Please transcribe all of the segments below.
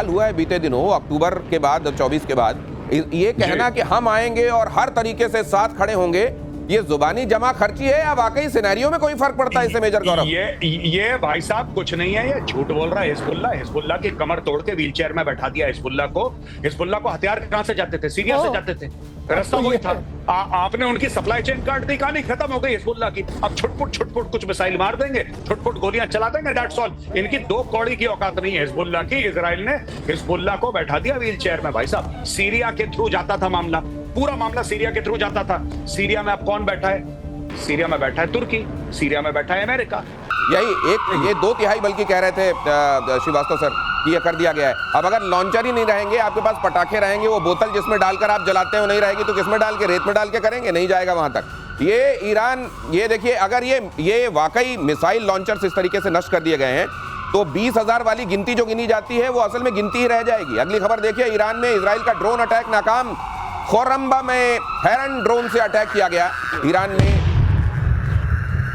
कमाल हुआ है बीते दिनों, अक्टूबर के बाद 24 के बाद ये कहना कि हम आएंगे और हर तरीके से साथ खड़े होंगे, ये जुबानी जमा खर्ची है या वाकई सिनेरियो में कोई फर्क पड़ता है इससे मेजर गौरव? ये भाई साहब कुछ नहीं है, ये झूठ बोल रहा है हिजबुल्ला की कमर तोड़ के व्हीलचेयर में बैठा दिया हिजबुल्ला को हथियार कहां से जाते थे? सीरिया से जाते थे, रास्ता वही था। आपने उनकी सप्लाई चेन काट दी, कहानी खत्म हो गई हिजबुल्ला की। अब छुटपुट कुछ मिसाइल मार देंगे, छुटपुट गोलियां चला देंगे, दैट्स ऑल। इनकी दो कौड़ी की औकात नहीं है हिजबुल्ला की। इजराइल ने हिजबुल्ला को बैठा दिया व्हीलचेयर में भाई साहब। सीरिया के थ्रू जाता था मामला, पूरा मामला सीरिया के थ्रू जाता था। सीरिया में अब कौन बैठा है? सीरिया में बैठा है तुर्की, सीरिया में बैठा है अमेरिका। यही ये 2/3 बल्कि कह रहे थे श्रीवास्तव सर कि ये कर दिया गया है। अब अगर लॉन्चर ही नहीं रहेंगे, आपके पास पटाखे रहेंगे, वो बोतल जिसमें डालकर आप जलाते हो नहीं रहेगी तो किसमें डाल के, रेत में डाल के करेंगे? नहीं जाएगा वहां तक। ये ईरान, ये देखिए, अगर ये वाकई मिसाइल लॉन्चर्स इस तरीके से नष्ट कर दिए गए हैं तो 20,000 वाली गिनती जो गिनी जाती है वो असल में गिनती ही रह जाएगी। अगली खबर देखिए, ईरान में इजराइल का ड्रोन अटैक नाकाम। खोरम्बा में हेरन ड्रोन से अटैक किया गया। ईरान में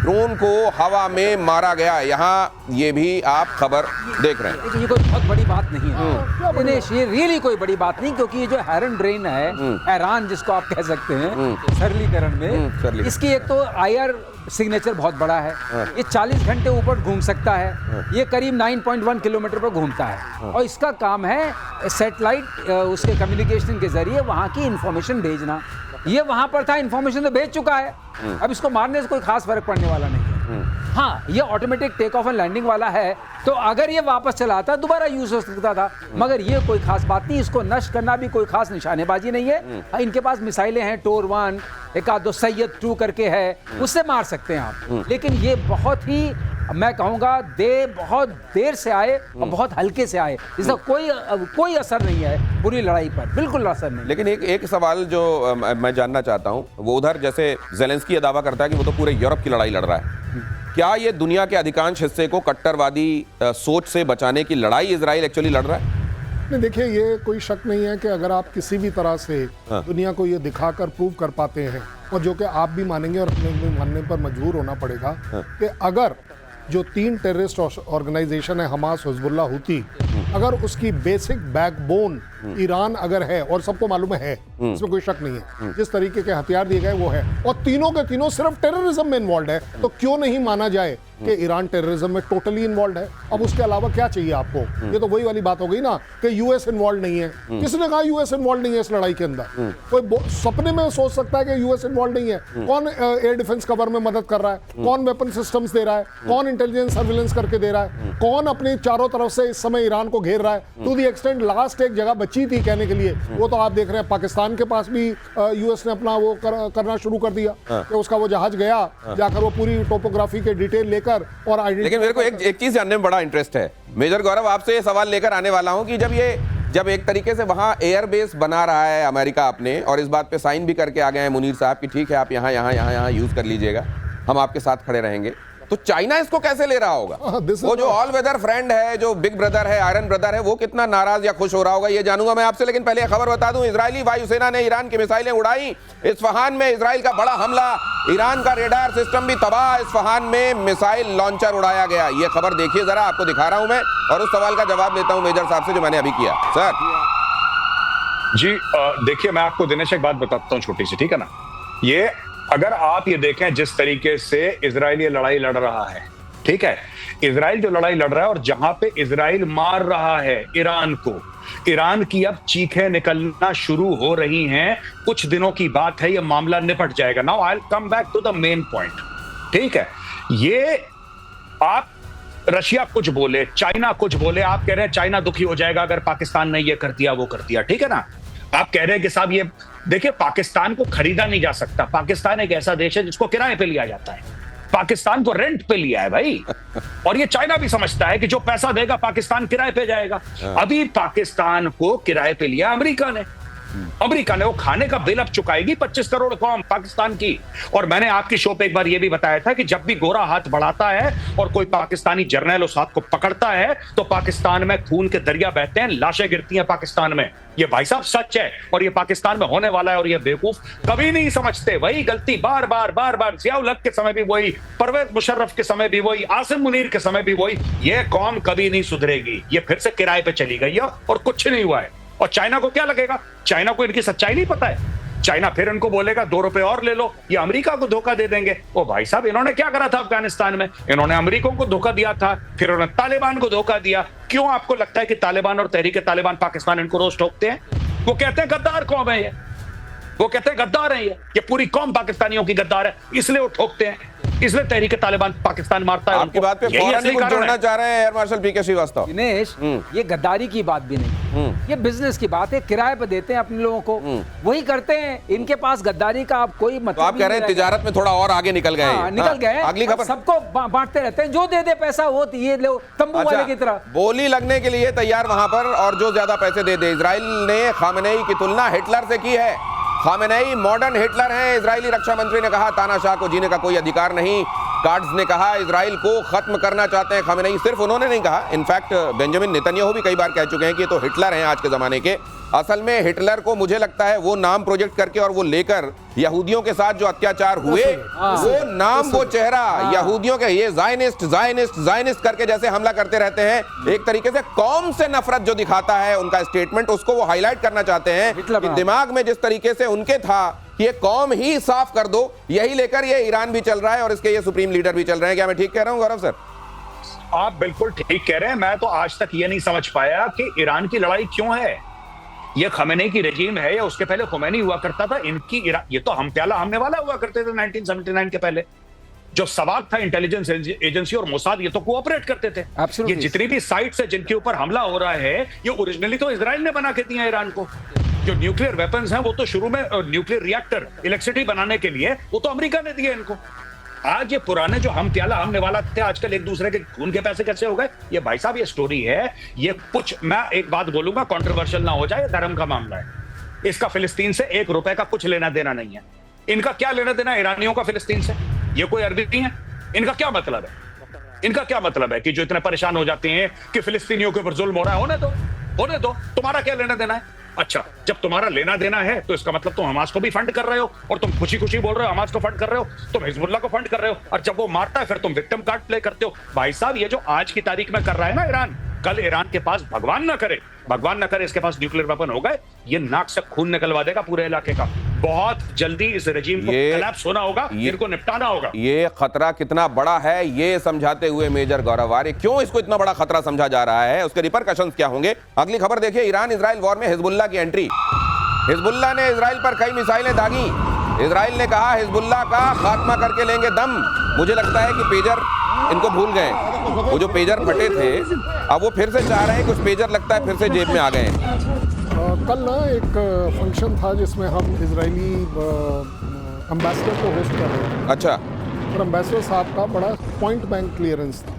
ड्रोन को हवा में मारा गया। यहाँ ये भी आप खबर देख रहे हैं। ये कोई बहुत बड़ी बात नहीं है, दिनेश, ये रियली कोई बड़ी बात नहीं, क्योंकि ये जो हेरन ड्रोन है, हैरान जिसको आप कह सकते हैं सरलीकरण में, इसकी एक तो IR सिग्नेचर बहुत बड़ा है। ये 40 घंटे ऊपर घूम सकता है। ये करीब 9.1 किलोमीटर पर घूमता है और इसका काम है सैटेलाइट उसके कम्युनिकेशन के जरिए वहाँ की इंफॉर्मेशन भेजना। ये वहाँ पर था, इंफॉर्मेशन तो भेज चुका है, अब इसको मारने से कोई खास फर्क पड़ने वाला नहीं है। हाँ, ये automatic take off and landing वाला है, तो अगर ये वापस चला आता दोबारा यूज हो सकता था, मगर ये कोई खास बात नहीं। इसको नष्ट करना भी कोई खास निशानेबाजी नहीं है। इनके पास मिसाइलें हैं, टोर 1, एक आध दो सैयद 2 करके है, उससे मार सकते हैं आप। लेकिन ये बहुत ही, मैं कहूँगा, बहुत देर से आए और बहुत हल्के से आए। इसका कोई असर नहीं है पूरी लड़ाई पर, बिल्कुल असर नहीं। लेकिन एक सवाल जो मैं जानना चाहता हूँ, वो उधर जैसे ज़ेलेंस्की ये दावा करता है कि वो तो पूरे यूरोप की लड़ाई लड़ रहा है, क्या ये दुनिया के अधिकांश हिस्से को कट्टरवादी सोच से बचाने की लड़ाई इजराइल एक्चुअली लड़ रहा है? नहीं, देखिए, ये कोई शक नहीं है कि अगर आप किसी भी तरह से दुनिया को ये दिखाकर प्रूव कर पाते हैं, और जो कि आप भी मानेंगे और हमें भी मानने पर मजबूर होना पड़ेगा, कि अगर जो 3 टेररिस्ट ऑर्गेनाइजेशन है, हमास, हिजबुल्लाह, हूती, अगर उसकी बेसिक बैकबोन ईरान अगर है, और सबको मालूम है, इसमें कोई शक नहीं है, जिस तरीके के हथियार दिए गए वो है, और तीनों के तीनों सिर्फ टेररिज्म में इन्वॉल्व है, तो क्यों नहीं माना जाए कि ईरान टेररिज्म में टोटली इन्वॉल्व है? अब उसके अलावा क्या चाहिए आपको? ये तो वही वाली बात हो गई ना कि यूएस इन्वॉल्व नहीं है। किसने कहा यूएस इन्वॉल्व नहीं है इस लड़ाई के अंदर? कोई सपने में सोच सकता है कि यूएस इन्वॉल्व नहीं है? कौन एयर डिफेंस कवर में मदद कर रहा है? कौन वेपन सिस्टम्स दे रहा है? कौन इंटेलिजेंस सर्विलेंस करके दे रहा है? कौन अपनी चारों तरफ से इस समय ईरान को घेर रहा है? टू दी एक्सटेंट लास्ट एक जगह बची थी कहने के लिए, वो तो आप देख रहे हैं, पाकिस्तान के पास भी यूएस ने अपना वो करना शुरू कर दिया कि उसका वो जहाज गया, जाकर वो पूरी टोपोग्राफी के डिटेल लेकर और लेकिन मेरे को एक चीज जानने में बड़ा इंटरेस्ट है मेजर गौरव, आपसे ये सवाल लेकर आने वाला हूं कि जब एक तरीके से वहां एयरबेस बना रहा है अमेरिका अपने, और इस बात पे साइन भी करके आ गए हैं मुनीर साहब कि ठीक है आप यहाँ यूज कर लीजिएगा, हम आपके साथ खड़े रहेंगे, तो चाइना इसको कैसे ले रहा होगा? वो जो ऑल वेदर फ्रेंड है, जो बिग ब्रदर है, आयरन ब्रदर है, वो कितना नाराज या खुश हो रहा होगा, ये जानूंगा मैं आपसे। लेकिन पहले खबर बता दूं, इजरायली वायुसेना ने ईरान की मिसाइलें उड़ाई। इस्फहान में इजराइल का बड़ा हमला, ईरान का रेडार सिस्टम भी तबाह, इस्फहान में मिसाइल लॉन्चर उड़ाया गया। ये खबर देखिए जरा, आपको दिखा रहा हूं मैं, और उस सवाल का जवाब लेता हूं मेजर साहब से जो मैंने अभी किया। सर जी, देखिए, मैं आपको दिनेश एक बात बताता हूं छोटी सी, ठीक है ना। ये अगर आप ये देखें जिस तरीके से इजराइल ये लड़ाई लड़ रहा है, ठीक है, इजराइल जो लड़ाई लड़ रहा है और जहां पे इजराइल मार रहा है ईरान को, ईरान की अब चीखें निकलना शुरू हो रही हैं। कुछ दिनों की बात है, ये मामला निपट जाएगा। Now I will come back to the main point, ठीक है। ये आप रशिया कुछ बोले, चाइना कुछ बोले, आप कह रहे हैं चाइना दुखी हो जाएगा अगर पाकिस्तान ने ये कर दिया वो कर दिया, ठीक है ना। आप कह रहे हैं कि साहब ये देखिए, पाकिस्तान को खरीदा नहीं जा सकता। पाकिस्तान एक ऐसा देश है जिसको किराए पे लिया जाता है, पाकिस्तान को रेंट पे लिया है भाई। और ये चाइना भी समझता है कि जो पैसा देगा पाकिस्तान किराए पे जाएगा। अभी पाकिस्तान को किराए पे लिया अमेरिका ने, अमेरिका ने वो खाने का बिल अब चुकाएगी 25 करोड़ कौम पाकिस्तान की। और मैंने आपकी शो पे एक बार ये भी बताया था कि जब भी गोरा हाथ बढ़ाता है और कोई पाकिस्तानी जर्नल उस हाथ को पकड़ता है तो पाकिस्तान में खून के दरिया बहते हैं, लाशें गिरती हैं पाकिस्तान में। ये भाई साहब सच है और ये पाकिस्तान में होने वाला है। और ये बेवकूफ कभी नहीं समझते, वही गलती बार बार जिया-उल हक के समय भी वही, परवेज मुशर्रफ के समय भी वही, आसिम मुनीर के समय भी वही। ये कौम कभी नहीं सुधरेगी, ये फिर से किराए पे चली गई है और कुछ नहीं हुआ है। और चाइना को क्या लगेगा? चाइना को इनकी सच्चाई नहीं पता है। चाइना फिर इनको बोलेगा 2 रुपए और ले लो, ये अमेरिका को धोखा दे देंगे। ओ भाई साहब, इन्होंने क्या करा था अफगानिस्तान में? इन्होंने अमेरिका को धोखा दिया था, फिर उन्होंने तालिबान को धोखा दिया। क्यों आपको लगता है कि तालिबान और तहरीक तालिबान पाकिस्तान इनको रोज ठोकते हैं? वो कहते हैं गद्दार कौम है ये, वो कहते हैं गद्दार है ये पूरी कौम पाकिस्तानियों की गद्दार है, इसलिए वो ठोकते हैं, इसलिए तहरीक तालिबान पाकिस्तान मारता है। आपकी बात पे फौरन ही कुछ जोड़ना चाह रहे हैं एयर मार्शल पीके श्रीवास्तव। दिनेश, ये गद्दारी की बात भी नहीं, ये बिजनेस की बात है। किराए पे देते हैं अपने लोगों को, वही करते हैं। इनके पास गद्दारी का आप कोई मतलब तो आप कह रहे हैं तिजारत में थोड़ा और आगे निकल गए? निकल गए। अगली खबर, सबको बांटते रहते हैं, जो दे दे पैसा वो ये लो, तंबू वाले की तरह। बोली लगने के लिए तैयार वहां पर, और जो ज्यादा पैसे दे दे। इजराइल ने खामेनेई की तुलना हिटलर से की है। खामेनेई मॉडर्न हिटलर हैं। इजरायली रक्षा मंत्री ने कहा तानाशाह को जीने का कोई अधिकार नहीं। कार्ड्स ने कहा इजराइल को खत्म करना चाहते हैं खामेनेई। सिर्फ उन्होंने नहीं कहा, इनफैक्ट बेंजामिन नेतन्याहू भी कई बार कह चुके हैं कि ये तो हिटलर हैं आज के जमाने के। असल में हिटलर को मुझे लगता है वो नाम प्रोजेक्ट करके और वो लेकर यहूदियों के साथ जो अत्याचार हुए वो नाम वो चेहरा यहूदियों के, ये ज़ायनिस्ट करके जैसे हमला करते रहते हैं, एक तरीके से कौम से नफरत जो दिखाता है उनका स्टेटमेंट, उसको वो हाईलाइट करना चाहते हैं कि दिमाग में जिस तरीके से उनके था ये कौम ही साफ कर दो, यही लेकर ये ईरान भी चल रहा है और इसके ये सुप्रीम लीडर भी चल रहे हैं। क्या मैं ठीक कह रहा हूं गौरव सर? आप बिल्कुल ठीक कह रहे हैं। मैं तो आज तक ये नहीं समझ पाया कि ईरान की लड़ाई क्यों है। ये खमेनी की रजीम है या उसके पहले खुमैनी हुआ करता था? इनकी ये तो हम प्याला हमने वाला हुआ करते थे 1979 के पहले। जो सवाक था इंटेलिजेंस एजेंसी और मोसाद, ये तो कोऑपरेट करते थे। ये जितनी भी साइट्स है जिनके ऊपर हमला हो रहा है, ये ओरिजिनली तो इजराइल ने बना के दिया ईरान को। जो न्यूक्लियर वेपन्स हैं वो तो शुरू में न्यूक्लियर रिएक्टर इलेक्ट्रिसिटी बनाने के लिए वो तो अमेरिका ने दिए इनको। आज ये पुराने जो हम प्याला हमने वाला थे आजकल एक दूसरे के खून के पैसे कैसे हो गए? ये भाई साहब ये स्टोरी है। ये कुछ, मैं एक बात बोलूंगा कंट्रोवर्शियल ना हो जाए, धर्म का मामला है। इसका फिलिस्तीन से 1 रुपए का कुछ लेना देना नहीं है। इनका क्या लेना देना ईरानियों का फिलिस्तीन से? ये कोई अरबी नहीं है। इनका क्या मतलब है? इनका क्या मतलब है कि जो इतने परेशान हो जाते हैं कि फिलिस्तीनियों के ऊपर जुल्म हो रहा है? होने दो, तुम्हारा क्या लेना देना है? अच्छा, जब तुम्हारा लेना देना है तो इसका मतलब तुम हमास को भी फंड कर रहे हो और तुम खुशी खुशी बोल रहे हो हमास को फंड कर रहे हो, तुम हिजबुल्लाह को फंड कर रहे हो, और जब वो मारता है फिर तुम विक्टिम कार्ड प्ले करते हो। भाई साहब, ये जो आज की तारीख में कर रहा है ना ईरान, कल ईरान के पास भगवान ना करे इसके पास न्यूक्लियर वेपन हो गए, ये नाक से खून निकलवा देगा पूरे इलाके का। बहुत जल्दी इस रजीम को कोलैप्स होना होगा, इनको निपटाना होगा। ये खतरा कितना बड़ा है ये समझाते हुए मेजर गौरव आर्य, क्यों इसको इतना बड़ा खतरा समझा जा रहा है, उसके रिपरकशंस क्या होंगे? अगली खबर देखिए, ईरान इजराइल वॉर में हिजबुल्लाह की एंट्री। हिजबुल्लाह ने इजराइल पर कई मिसाइलें दागी। इजराइल ने कहा हिजबुल्लाह का खात्मा करके लेंगे दम। मुझे लगता है कि पेजर इनको भूल गए, वो जो पेजर फटे थे अब वो फिर से चाह रहे हैं, कुछ पेजर लगता है फिर से जेब में आ गए। कल ना एक फंक्शन था जिसमें हम इजरायली एम्बेसडर को होस्ट कर रहे थे। अच्छा। और एम्बेसडर साहब का बड़ा पॉइंट बैंक क्लियरेंस था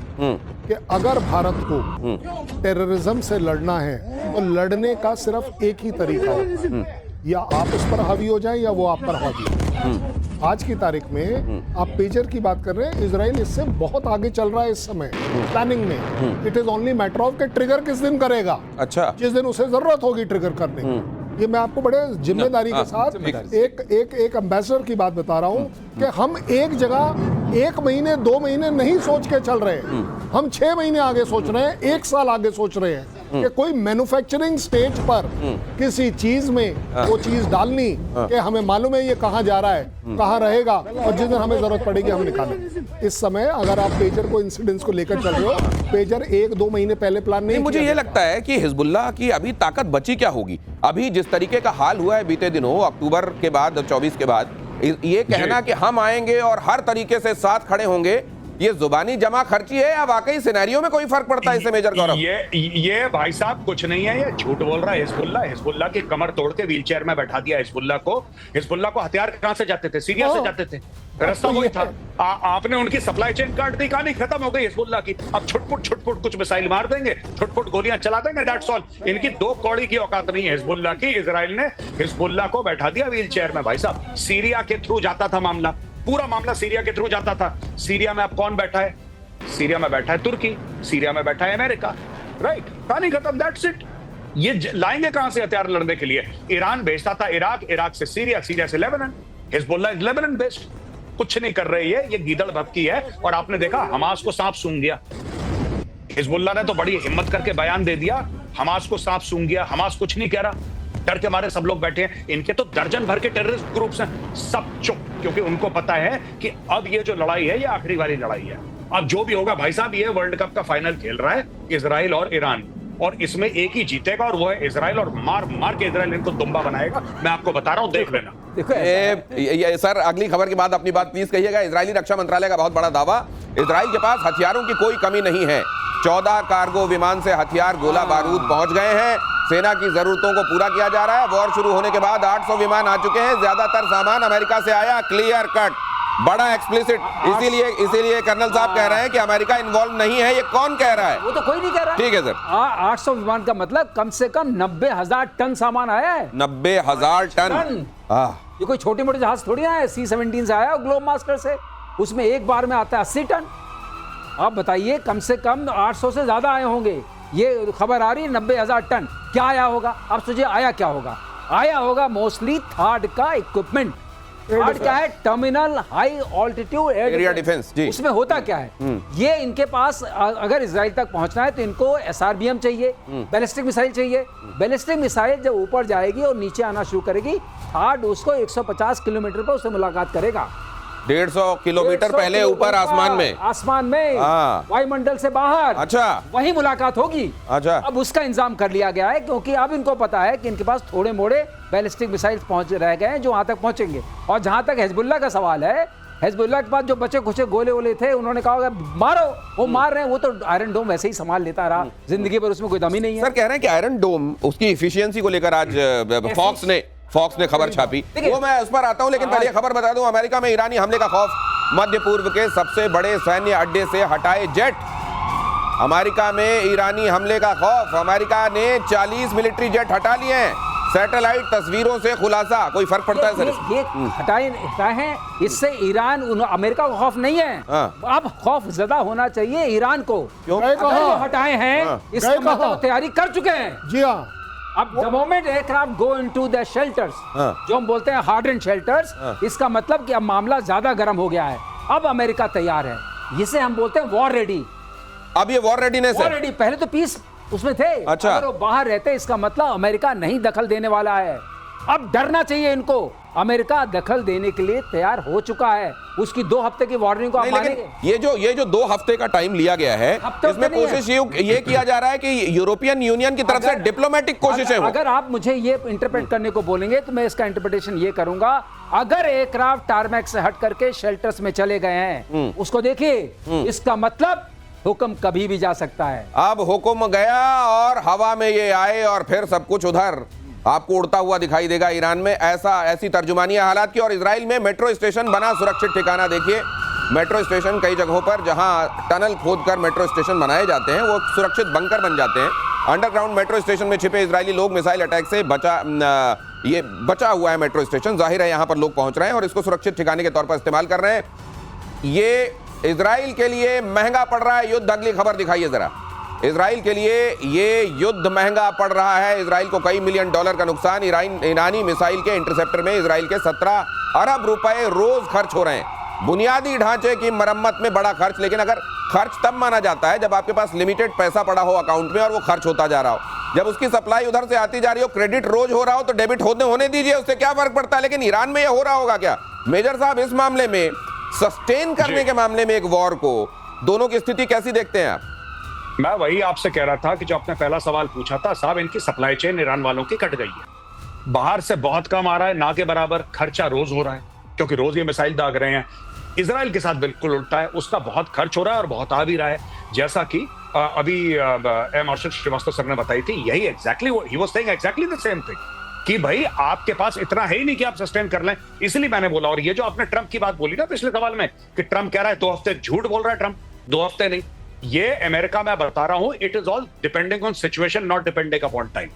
कि अगर भारत को टेररिज्म से लड़ना है तो लड़ने का सिर्फ एक ही तरीका है, या आप उस पर हावी हो जाएं या वो आप पर हावी हो। आज की तारीख में आप पेजर की बात कर रहे हैं, इजराइल इससे बहुत आगे चल रहा है इस समय प्लानिंग में। It is only matter of के ट्रिगर किस दिन करेगा। अच्छा। जिस दिन उसे जरूरत होगी ट्रिगर करने की। ये मैं आपको बड़े जिम्मेदारी के साथ एक एम्बेसडर की बात बता रहा हूं कि हम एक जगह 1 महीने 2 महीने नहीं सोच के चल रहे हैं, हम 6 महीने आगे सोच रहे हैं, 1 साल आगे सोच रहे हैं कि कोई मैन्युफैक्चरिंग स्टेज पर किसी चीज में वो चीज डालनी कि हमें मालूम है ये कहाँ जा रहा है, कहाँ रहेगा, और जिस दिन हमें जरूरत पड़ेगी हम निकालें। इस समय अगर आप पेजर को इंसिडेंट्स को लेकर चल रहे हो, पेजर 1-2 महीने पहले प्लान नहीं। मुझे ये लगता है कि हिजबुल्लाह की अभी ताकत बची क्या होगी? अभी जिस तरीके का हाल हुआ है बीते दिनों, अक्टूबर के बाद 24 के बाद, ये कहना कि हम आएंगे और हर तरीके से साथ खड़े होंगे, ये जुबानी जमा खर्ची है या वाकई सिनेरियो में कोई फर्क पड़ता है इससे मेजर गौरव? ये भाई साहब कुछ नहीं है, ये झूठ बोल रहा है हिजबुल्ला की कमर तोड़ के व्हीलचेयर में बैठा दिया हिजबुल्ला को हथियार कहां से जाते थे? सीरिया से जाते थे, रास्ता वही था। आपने उनकी सप्लाई चेन काट दी, कहानी खत्म हो गई हिजबुल्ला की। अब छुटपुट कुछ मिसाइल मार देंगे, छुटपुट गोलियां चला देंगे, दैट्स ऑल। इनकी 2 कौड़ी की औकात नहीं है हिजबुल्ला की। इजराइल ने हिजबुल्ला को बैठा दिया व्हीलचेयर में भाई साहब। सीरिया के थ्रू जाता था मामला, पूरा मामला सीरिया के थ्रू जाता था। सीरिया में अब कौन बैठा है? सीरिया में बैठा है तुर्की, सीरिया में बैठा है अमेरिका, राइट? कहानी खत्म, दैट्स इट। ये लाएंगे कहां से हथियार लड़ने के लिए? ईरान भेजता था इराक से सीरिया, सीरिया से Lebanon. Hezbollah is Lebanon based. कुछ नहीं कर रही है, ये गीदड़ भक्की है। और आपने देखा हमास को सांप सूंघ गया। हिजबुल्ला ने तो बड़ी हिम्मत करके बयान दे दिया, हमास को सांप सूंघ गया। हमास कुछ नहीं कह रहा, डर के मारे सब लोग बैठे हैं। इनके तो दर्जन भर के टेररिस्ट ग्रुप्स हैं, सब चुप, क्योंकि उनको पता है कि अब ये जो लड़ाई है ये आखिरी वाली लड़ाई है। अब जो भी होगा भाई साहब, ये वर्ल्ड कप का फाइनल खेल रहा है इजराइल और ईरान, और इसमें एक ही जीतेगा और वो है इजराइल। और मार के इजराइल इनको दुम्बा बनाएगा, मैं आपको बता रहा हूं, देख लेना। देखो सर, अगली खबर के बाद अपनी बात प्लीज कहिएगा। इजरायली रक्षा मंत्रालय का बहुत बड़ा दावा, इजराइल के पास हथियारों की कोई कमी नहीं है। 14 कार्गो विमान से हथियार गोला बारूद पहुंच गए हैं। सेना की जरूरतों को पूरा किया जा रहा है। वॉर शुरू होने के बाद 800 विमान आ चुके हैं। ज्यादातर सामान अमेरिका से आया, क्लियर कट, बड़ा एक्सप्लिसिट। इसीलिए कर्नल साहब कह रहे हैं कि अमेरिका इन्वॉल्व नहीं है। ये कौन कह रहा है? वो तो कोई नहीं कह रहा। ठीक है सर। 800 विमान का मतलब कम से कम 90,000 टन सामान आया है। 90,000 टन। ये कोई छोटे मोटे जहाज थोड़ी ना है। C-17 से आया, ग्लोब मास्टर से, उसमें एक बार में आता है 80 टन। आप बताइए, कम से कम 800 से ज्यादा आए होंगे। ये खबर आ रही है 90,000 टन। क्या आया होगा? आप सोचिए आया क्या होगा? आया होगा मोस्टली थार्ड का इक्विपमेंट। थार्ड क्या है? Terminal high altitude area defence. उसमें होता क्या है? ये इनके पास अगर इजराइल तक पहुंचना है तो इनको SRBM चाहिए, बैलिस्टिक मिसाइल चाहिए। बैलिस्टिक मिसाइल जब ऊपर जाएगी और नीचे आना शुरू करेगी, थार्ड उसको 150 किलोमीटर पर उससे मुलाकात करेगा। 150 किलोमीटर पहले ऊपर आसमान में वायुमंडल से बाहर। अच्छा, वही मुलाकात होगी। अच्छा, अब उसका इंतजाम कर लिया गया है, क्योंकि अब इनको पता है कि इनके पास थोड़े मोड़े बैलिस्टिक मिसाइल पहुंच रह गए हैं जो वहां तक पहुंचेंगे। और जहां तक हिजबुल्ला का सवाल है, हिजबुल्ला के पास जो बचे खुचे गोले वोले थे, उन्होंने कहा होगा मारो, वो मार रहे हैं। वो तो आयरन डोम वैसे ही संभाल लेता रहा जिंदगी भर, उसमें कोई दम ही नहीं है। सर कह रहे हैं कि आयरन डोम, उसकी इफिशियंसी को लेकर आज फॉक्स ने खबर छापी, वो मैं उस पर आता हूं। लेकिन पहले खबर बता दूं, अमेरिका में ईरानी हमले का खौफ, मध्य पूर्व के सबसे बड़े सैन्य अड्डे से हटाए जेट। अमेरिका में ईरानी हमले का खौफ, अमेरिका ने 40 मिलिट्री जेट हटा लिए हैं। सैटेलाइट तस्वीरों से खुलासा। कोई फर्क पड़ता है सर? ये हटाए हैं, इससे ईरान अमेरिका को खौफ नहीं है। अब खौफ ज्यादा होना चाहिए ईरान को। क्यों? हटाए हैं, इसका मतलब तैयारी कर चुके हैं। जी हाँ। अब the moment aircraft go into the shelters, जो हम बोलते हैं हार्डन शेल्टर्स, इसका मतलब कि अब मामला ज्यादा गर्म हो गया है। अब अमेरिका तैयार है, जिसे हम बोलते हैं वॉर रेडी। अब ये वॉर रेडीनेस है। वॉर रेडी, पहले तो पीस उसमें थे। अच्छा। अगर वो बाहर रहते, इसका मतलब अमेरिका नहीं दखल देने वाला है। अब डरना चाहिए इनको। अमेरिका दखल देने के लिए तैयार हो चुका है। उसकी 2 हफ्ते की वार्निंग को आप मानेंगे? ये जो 2 हफ्ते का टाइम लिया गया है, इसमें कोशिश ये किया जा रहा है कि यूरोपियन यूनियन की तरफ से डिप्लोमेटिक कोशिशें हो। अगर आप मुझे ये इंटरप्रेट करने को बोलेंगे तो मैं इसका इंटरप्रिटेशन ये करूंगा, अगर एयरक्राफ्ट टारमैक से हट करके शेल्टर्स में चले गए हैं, उसको देखिए, इसका मतलब हुक्म कभी भी जा सकता है। अब हुक्म गया और हवा में ये आए और फिर सब कुछ उधर आपको उड़ता हुआ दिखाई देगा ईरान में। ऐसी तर्जुमानी है हालात की। और इजराइल में मेट्रो स्टेशन बना सुरक्षित ठिकाना। देखिए, मेट्रो स्टेशन कई जगहों पर जहां टनल खोदकर मेट्रो स्टेशन बनाए जाते हैं, वो सुरक्षित बंकर बन जाते हैं। अंडरग्राउंड मेट्रो स्टेशन में छिपे इजरायली लोग मिसाइल अटैक से बचा हुआ है मेट्रो स्टेशन। जाहिर है यहां पर लोग पहुंच रहे हैं और इसको सुरक्षित ठिकाने के तौर पर इस्तेमाल कर रहे हैं। ये इजराइल के लिए महंगा पड़ रहा है युद्ध। अगली खबर दिखाइए जरा। इजराइल के लिए ये युद्ध महंगा पड़ रहा है। इजराइल को कई मिलियन डॉलर का नुकसान। ईरानी मिसाइल के इंटरसेप्टर में इजराइल के 17 अरब रुपए रोज खर्च हो रहे हैं। बुनियादी ढांचे की मरम्मत में बड़ा खर्च। लेकिन अगर खर्च तब माना जाता है जब आपके पास लिमिटेड पैसा पड़ा हो अकाउंट में और वो खर्च होता जा रहा हो। जब उसकी सप्लाई उधर से आती जा रही हो, क्रेडिट रोज हो रहा हो, तो डेबिट होने दीजिए, उससे क्या फर्क पड़ता है। लेकिन ईरान में ये हो रहा होगा क्या? मेजर साहब, इस मामले में सस्टेन करने के मामले में एक वॉर को, दोनों की स्थिति कैसी देखते हैं आप? मैं वही आपसे कह रहा था कि जो आपने पहला सवाल पूछा था, साहब इनकी सप्लाई चेन ईरान वालों की कट गई है। बाहर से बहुत कम आ रहा है, ना के बराबर खर्चा रोज हो रहा है, क्योंकि रोज ये मिसाइल दाग रहे हैं। इजराइल के साथ बिल्कुल उल्टा है, उसका बहुत खर्च हो रहा है और बहुत आ भी रहा है, जैसा कि अभी एम अर्शद श्रीवास्तव सर ने बताई थी। यही exactly he was saying exactly the same thing कि भाई आपके पास इतना है ही नहीं कि आप सस्टेन कर लें, इसलिए मैंने बोला। और ये जो आपने ट्रंप की बात बोली ना पिछले सवाल में कि ट्रंप कह रहा है 2 हफ्ते, झूठ बोल रहा है ट्रंप, 2 हफ्ते नहीं। ये अमेरिका में बता रहा हूं, it is all depending on situation, not depending upon time.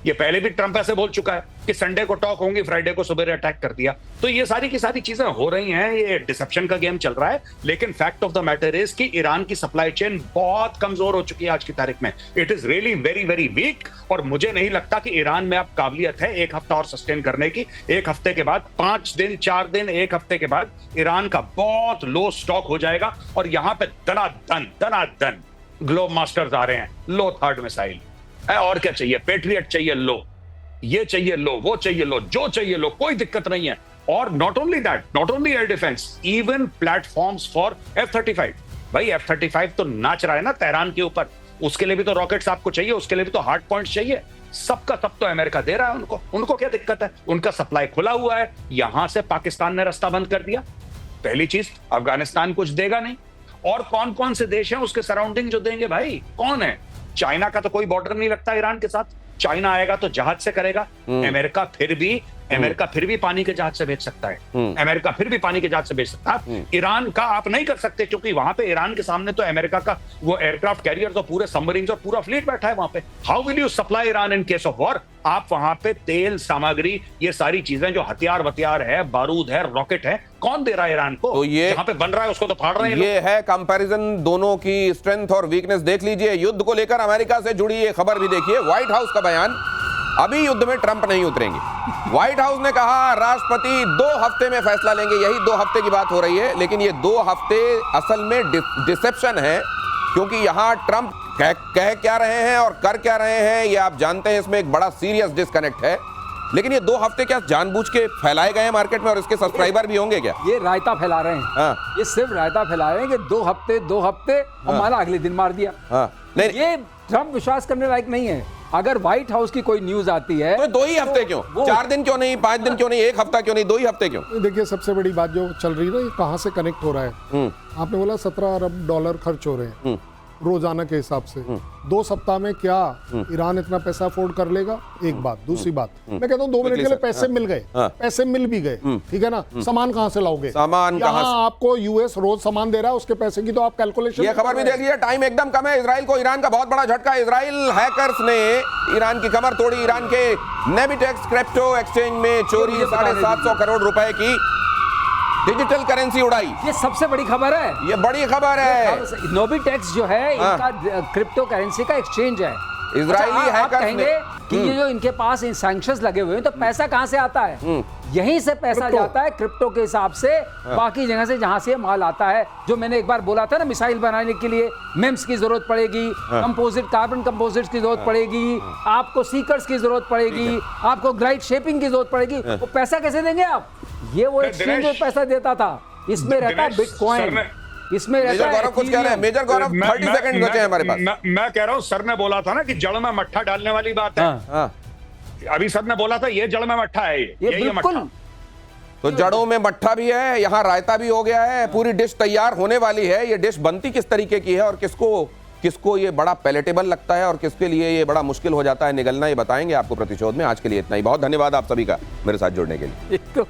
ये पहले भी ट्रंप ऐसे बोल चुका है कि संडे को टॉक होंगी, फ्राइडे को सुबह अटैक कर दिया। तो ये सारी की सारी चीजें हो रही हैं, ये डिसेप्शन का गेम चल रहा है। लेकिन fact of the matter is कि ईरान की सप्लाई चेन बहुत कमजोर हो चुकी है आज की तारीख में। It is really very very weak, और मुझे नहीं लगता कि ईरान में अब काबिलियत है 1 हफ्ता और सस्टेन करने की। 1 हफ्ते के बाद, 5 दिन, 4 दिन, 1 हफ्ते के बाद ईरान का बहुत लो स्टॉक हो जाएगा, और यहां पे दनादन ग्लोब मास्टर्स आ रहे हैं, लो थर्ड मिसाइल है। और क्या चाहिए? पेट्रियट चाहिए लो, ये चाहिए लो, वो चाहिए लो, जो चाहिए लो, कोई दिक्कत नहीं है। और not only that, not only air defence, even platforms for F-35। भाई F-35 तो नाच रहा है ना तेहरान के ऊपर, उसके लिए भी तो रॉकेट्स आपको चाहिए, उसके लिए भी तो हार्ड पॉइंट्स चाहिए। सबका सब तो अमेरिका दे रहा है उनको क्या दिक्कत है? उनका सप्लाई खुला हुआ है। यहां से पाकिस्तान ने रास्ता बंद कर दिया। पहली चीज, अफगानिस्तान कुछ देगा नहीं। और कौन कौन से देश हैं उसके सराउंडिंग जो देंगे? भाई कौन है? चाइना का तो कोई बॉर्डर नहीं लगता ईरान के साथ, चाइना आएगा तो जहाज से करेगा। अमेरिका फिर भी पानी के जहाज से भेज सकता है, अमेरिका फिर भी पानी के जहाज से भेज सकता है। ईरान का आप नहीं कर सकते, क्योंकि वहां पे ईरान के सामने तो अमेरिका का वो एयरक्राफ्ट कैरियर, तो पूरे सबमरीन और पूरा फ्लीट बैठा है वहां पे। How will you supply Iran in case of war? आप वहां पे तेल, सामग्री, ये सारी चीजें जो हथियार है, बारूद है, रॉकेट है, कौन दे रहा है ईरान को? तो ये जहां पे बन रहा है उसको तो फाड़ रहे हैं ये है कंपैरिजन दोनों की स्ट्रेंथ और वीकनेस। देख लीजिए, युद्ध को लेकर अमेरिका से जुड़ी ये खबर भी देखिए, व्हाइट हाउस का बयान, अभी युद्ध में ट्रंप नहीं उतरेंगे। व्हाइट हाउस ने कहा राष्ट्रपति 2 हफ्ते में फैसला लेंगे, यही 2 हफ्ते की बात हो रही है। लेकिन ये 2 हफ्ते असल में डिसेप्शन है, क्योंकि यहां ट्रंप कह क्या रहे हैं और कर क्या रहे हैं ये आप जानते हैं। इसमें एक बड़ा सीरियस डिस्कनेक्ट है। लेकिन ये 2 हफ्ते क्या जानबूझ के फैलाए गए हैं मार्केट में, और इसके सब्सक्राइबर भी होंगे क्या? ये रायता फैला रहे हैं। हाँ। ये सिर्फ रायता फैला रहे हैं कि 2 हफ्ते और मारा अगले दिन मार दिया। हाँ। नहीं, ये ट्रंप विश्वास करने लायक नहीं है। अगर व्हाइट हाउस की कोई न्यूज आती है तो 2 ही हफ्ते क्यों? 4 दिन क्यों नहीं, 5 दिन क्यों नहीं, 1 हफ्ता क्यों नहीं, 2 ही हफ्ते क्यों? देखिए, सबसे बड़ी बात जो चल रही है ना, ये कहाँ से कनेक्ट हो रहा है। आपने बोला 17 अरब डॉलर खर्च हो रहे हैं रोजाना के हिसाब से। 2 सप्ताह में क्या ईरान इतना पैसा अफोर्ड कर लेगा? एक बात। दूसरी बात, मैं कहता हूँ 2 मिनट के लिए पैसे मिल गए, पैसे मिल भी गए, ठीक है ना। सामान कहाँ से लाओगे? सामान कहाँ से? आपको यूएस रोज सामान दे रहा है, उसके पैसे की तो आप कैलकुलेशन। ये खबर भी देख लीजिए, टाइम एकदम कम है। इजराइल को ईरान का बहुत बड़ा झटका। इजराइल हैकर्स ने ईरान की कमर तोड़ी। ईरान के नेबिटेक्स क्रिप्टो एक्सचेंज में चोरी 750 करोड़ रुपए की डिजिटल करेंसी उड़ाई। ये सबसे बड़ी खबर है, ये बड़ी खबर है। नोबिटेक्स जो है इनका क्रिप्टो करेंसी का एक्सचेंज है। इजरायली आप हैकर्स कहेंगे कि ये जो इनके पास इन सैंक्शंस लगे हुए हैं, तो पैसा कहां से आता है? यहीं से पैसा जाता है क्रिप्टो के हिसाब से, बाकी जगह से जहां से माल आता है। जो मैंने एक बार बोला था ना, मिसाइल बनाने के लिए मेम्स की जरूरत पड़ेगी, कंपोजिट, कार्बन कंपोजिट्स की जरूरत पड़ेगी, आपको सीकर्स की जरूरत पड़ेगी, आपको ग्लाइड शेपिंग की जरूरत पड़ेगी। वो पैसा कैसे देंगे आप? ये वो एक्सचेंज में पैसा देता था। इसमें रहता है बिटकॉइन, इसमें मेजर गौरव कुछ कह रहे हैं। मेजर गौरव 30 सेकंड बचे हैं हमारे पास। मैं कह रहा हूं, सर ने बोला था ना कि जड़ में मट्ठा डालने वाली बात है। हाँ। अभी सर ने बोला था ये जड़ में मट्ठा है, ये यही है बिल्कुल। मट्ठा। तो जड़ों में मट्ठा भी है, यहाँ रायता भी हो गया है, पूरी डिश तैयार होने वाली है। ये डिश बनती किस तरीके की है और किसको ये बड़ा पैलेटेबल लगता है और किसके लिए ये बड़ा मुश्किल हो जाता है निगलना, ये बताएंगे आपको प्रतिशोध में। आज के लिए इतना ही। बहुत धन्यवाद आप सभी का मेरे साथ जुड़ने के लिए।